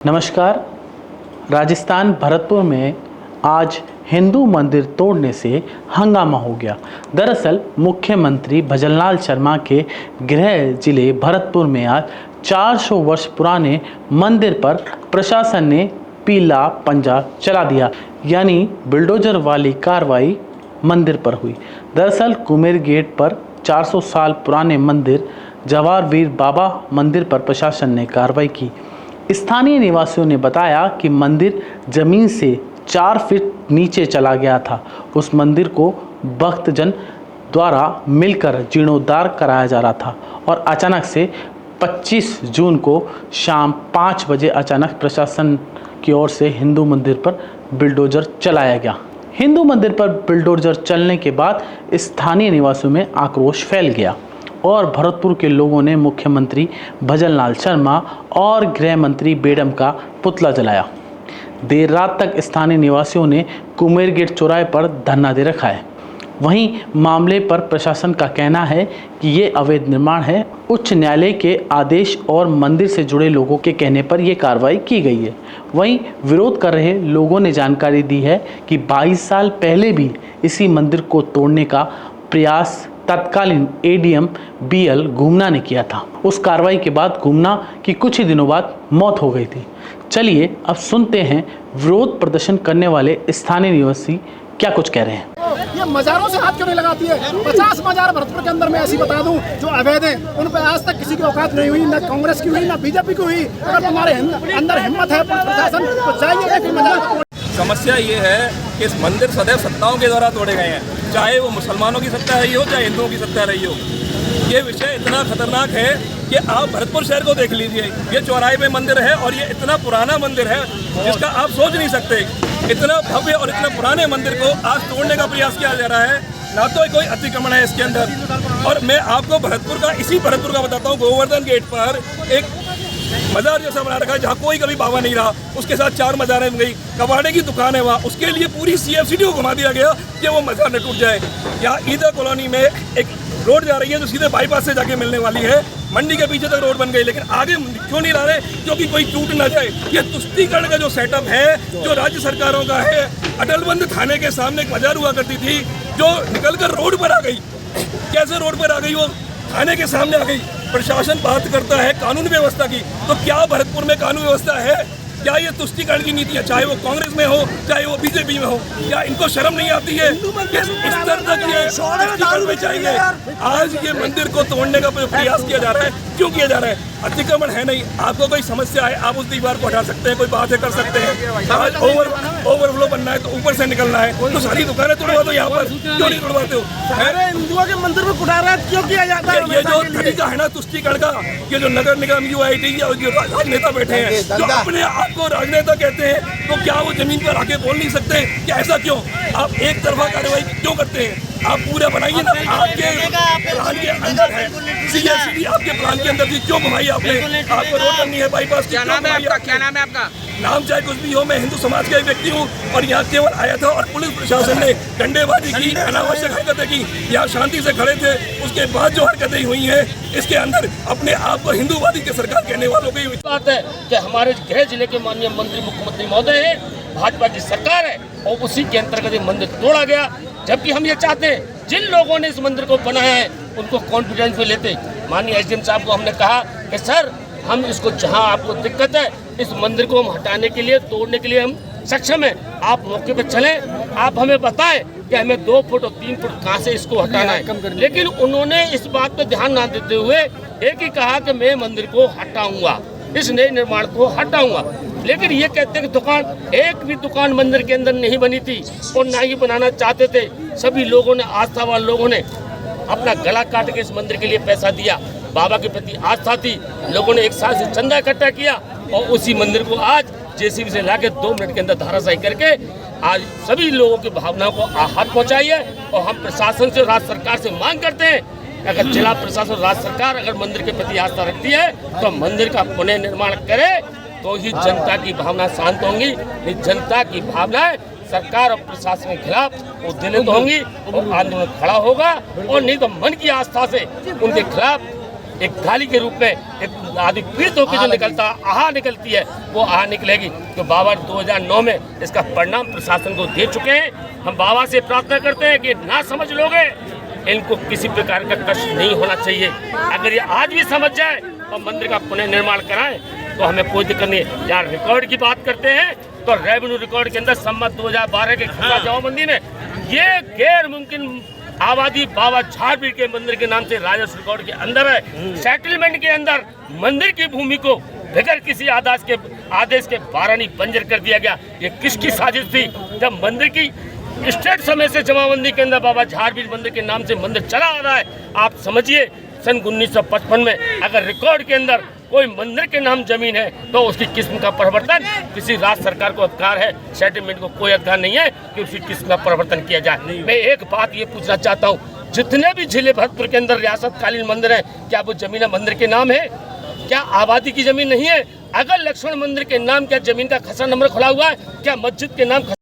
नमस्कार। राजस्थान भरतपुर में आज हिंदू मंदिर तोड़ने से हंगामा हो गया। दरअसल मुख्यमंत्री भजनलाल शर्मा के गृह जिले भरतपुर में आज 400 वर्ष पुराने मंदिर पर प्रशासन ने पीला पंजा चला दिया, यानी बुलडोजर वाली कार्रवाई मंदिर पर हुई। दरअसल कुमेर गेट पर 400 साल पुराने मंदिर जवाहर वीर बाबा मंदिर पर प्रशासन ने कार्रवाई की। स्थानीय निवासियों ने बताया कि मंदिर जमीन से 4 फीट नीचे चला गया था। उस मंदिर को भक्तजन द्वारा मिलकर जीर्णोद्धार कराया जा रहा था और अचानक से 25 जून को शाम 5 बजे अचानक प्रशासन की ओर से हिंदू मंदिर पर बुलडोजर चलाया गया। हिंदू मंदिर पर बुलडोजर चलने के बाद स्थानीय निवासियों में आक्रोश फैल गया और भरतपुर के लोगों ने मुख्यमंत्री भजनलाल शर्मा और गृह मंत्री बेडम का पुतला जलाया। देर रात तक स्थानीय निवासियों ने कुमेर गेट चौराहे पर धरना दे रखा है। वहीं मामले पर प्रशासन का कहना है कि ये अवैध निर्माण है। उच्च न्यायालय के आदेश और मंदिर से जुड़े लोगों के कहने पर यह कार्रवाई की गई है। वहीं विरोध कर रहे लोगों ने जानकारी दी है कि 22 साल पहले भी इसी मंदिर को तोड़ने का प्रयास तत्कालीन एडीएम बीएल घुमना ने किया था। उस कार्रवाई के बाद घुमना की कुछ ही दिनों बाद मौत हो गई थी। चलिए अब सुनते हैं विरोध प्रदर्शन करने वाले स्थानीय निवासी क्या कुछ कह रहे हैं। ये मजारों से हाथ क्यों नहीं लगाती है? 50 मजार भरतपुर के अंदर में ऐसी बता दूं जो अवैध है, उन पर आज तक किसी की औकात नहीं हुई, न कांग्रेस की हुई न बीजेपी की हुई। अगर तुम्हारे अंदर हिम्मत है प्रशासन तो चाहिए मजार। समस्या ये है कि इस मंदिर सदैव सत्ताओं के द्वारा तोड़े गए हैं, चाहे वो मुसलमानों की सत्ता रही हो चाहे हिंदुओं की सत्ता रही हो। ये विषय इतना खतरनाक है कि आप भरतपुर शहर को देख लीजिए। ये चौराहे पे मंदिर है और ये इतना पुराना मंदिर है जिसका आप सोच नहीं सकते। इतना भव्य और इतना पुराने मंदिर को आज तोड़ने का प्रयास किया जा रहा है। ना तो कोई अतिक्रमण है इसके अंदर। और मैं आपको इसी भरतपुर का बताता हूँ। गोवर्धन गेट पर एक मजार जैसा बना रखा है जहाँ कोई कभी बाबा नहीं रहा, उसके साथ 4 मजारें गई। कबाड़े की दुकान है वहाँ, उसके लिए पूरी CFCD को घुमा दिया गया कि वो मजार न टूट जाए। यहाँ ईदा कॉलोनी में एक रोड जा रही है जो सीधे बाईपास से जाके मिलने वाली है। मंडी के पीछे तक रोड बन गई, लेकिन आगे क्यों नहीं ला रहे? क्योंकि कोई टूट ना जाए। ये तुष्टीकरण का जो सेटअप है जो राज्य सरकारों का है। अटलबंद थाने के सामने एक मजार हुआ करती थी जो निकलकर रोड पर आ गई। कैसे रोड पर आ गई? वो थाने के सामने आ गई। प्रशासन बात करता है कानून व्यवस्था की, तो क्या भरतपुर में कानून व्यवस्था है? क्या ये तुष्टीकरण की नीति है, चाहे वो कांग्रेस में हो चाहे वो बीजेपी में हो? क्या इनको शर्म नहीं आती है? इस स्तर तक ये तुष्टीकरण में चाहिए। आज ये मंदिर को तोड़ने का प्रयास किया जा रहा है। क्यों किया जा रहा है? अतिक्रमण है नहीं। आपको कोई समस्या है आप उस दीवार को हटा सकते हैं, कोई बातें कर सकते हैं। आज ओवरफ्लो बनना है तो ऊपर से निकलना है तो सारी दुकानें तोड़वा दो। यहाँ पर क्यों नहीं तोड़वाते हो? हिंदुओं के मंदिर में कुठाराघात क्यों किया जाता है? ये जो तरीका है ना तुष्टीकरण का, ये जो नगर निगम UIT या जो राजनेता बैठे हैं जो अपने आपको राजनेता कहते हैं, तो क्या वो जमीन पर आके बोल नहीं सकते कि ऐसा क्यों? आप एक तरफा कार्रवाई क्यों करते हैं? आप पूरा बनाइए ना। आपके प्लान के अंदर है, CFCD आपके प्लान के अंदर थी, क्यों घुमाई आपने? आपको रोड करनी है बाईपास। क्या नाम है आपका? क्या नाम है आपका? नाम चाहे कुछ भी हो, मैं हिंदू समाज का एक व्यक्ति हूँ और यहाँ केवल आया था और पुलिस प्रशासन ने डंडेबाजी की, अनावश्यक हरकतें की। यहाँ शांति से खड़े थे, उसके बाद जो हरकतें हुई हैं इसके अंदर अपने आप को हिंदूवादी की सरकार कहने वालों की बात है कि हमारे गृह जिले के माननीय मंत्री मुख्यमंत्री महोदय है, भाजपा की सरकार है और उसी के अंतर्गत ये मंदिर तोड़ा गया। जबकि हम ये चाहते हैं जिन लोगों ने इस मंदिर को बनाया है उनको कॉन्फिडेंस में लेते। माननीय SDM साहब को हमने कहा कि सर हम इसको जहां आपको दिक्कत है इस मंदिर को हम हटाने के लिए तोड़ने के लिए हम सक्षम हैं। आप मौके पर चलें, आप हमें बताएं कि हमें 2 फुट और 3 फुट कहाँ से इसको हटाना है। लेकिन उन्होंने इस बात पर ध्यान ना देते हुए एक ही कहा कि मैं मंदिर को हटाऊंगा, इस नए निर्माण को हटाऊंगा। लेकिन ये कहते हैं कि एक भी दुकान मंदिर के अंदर नहीं बनी थी और ना ही बनाना चाहते थे। सभी लोगों ने, आस्थावान लोगों ने अपना गला काट के इस मंदिर के लिए पैसा दिया। बाबा के प्रति आस्था थी, लोगों ने एक साल से चंदा इकट्ठा किया और उसी मंदिर को आज JCB से लाके 2 मिनट के अंदर धराशायी करके आज सभी लोगों की भावनाओं को आहत पहुंचाई है। और हम प्रशासन से, राज्य सरकार से मांग करते हैं, अगर जिला प्रशासन, राज्य सरकार अगर मंदिर के प्रति आस्था रखती है तो मंदिर का पुनः निर्माण करे तो ही जनता की भावना शांत होंगी। जनता की भावनाएं सरकार और प्रशासन के खिलाफ उद्दीलित होंगी और आंदोलन खड़ा होगा, और नहीं तो मन की आस्था से उनके खिलाफ एक गाली के रूप में एक आदि पीड़ित होकर जो निकलता आहा निकलती है, वो आहा निकलेगी। तो बाबा 2009 में इसका परिणाम प्रशासन को दे चुके हैं। हम बाबा से प्रार्थना करते हैं कि ना समझ लोगे, इनको किसी प्रकार का कष्ट नहीं होना चाहिए। अगर ये आज भी समझ जाए और मंदिर का पुनर्निर्माण कराएं तो हमें कोई दिक्कत नहीं है। यहाँ रिकॉर्ड की बात करते हैं तो रेवेन्यू रिकॉर्ड के अंदर सम्मत 2012 के जमाबंदी में ये गैर मुमकिन आबादी बाबा झाड़पीर के मंदिर के नाम से राजस्व रिकॉर्ड के अंदर है। सेटलमेंट के अंदर मंदिर की भूमि को बगैर किसी आदेश के बारानी बंजर कर दिया गया। ये किसकी साजिश थी? जब मंदिर की स्टेट समय से जमाबंदी के अंदर बाबा झाड़पीर मंदिर के नाम से मंदिर चला आ रहा है। आप समझिए सन 1955 में अगर रिकॉर्ड के अंदर कोई मंदिर के नाम जमीन है तो उसकी किस्म का परिवर्तन किसी राज्य सरकार को अधिकार है, सेटलमेंट को कोई अधिकार नहीं है कि उसकी किस्म का परिवर्तन किया जाए। मैं एक बात ये पूछना चाहता हूँ, जितने भी जिले भरतपुर के अंदर रियासतकालीन मंदिर है, क्या वो जमीन मंदिर के नाम है? क्या आबादी की जमीन नहीं है? अगर लक्ष्मण मंदिर के नाम क्या जमीन का खसरा नंबर खुला हुआ है? क्या मस्जिद के नाम गली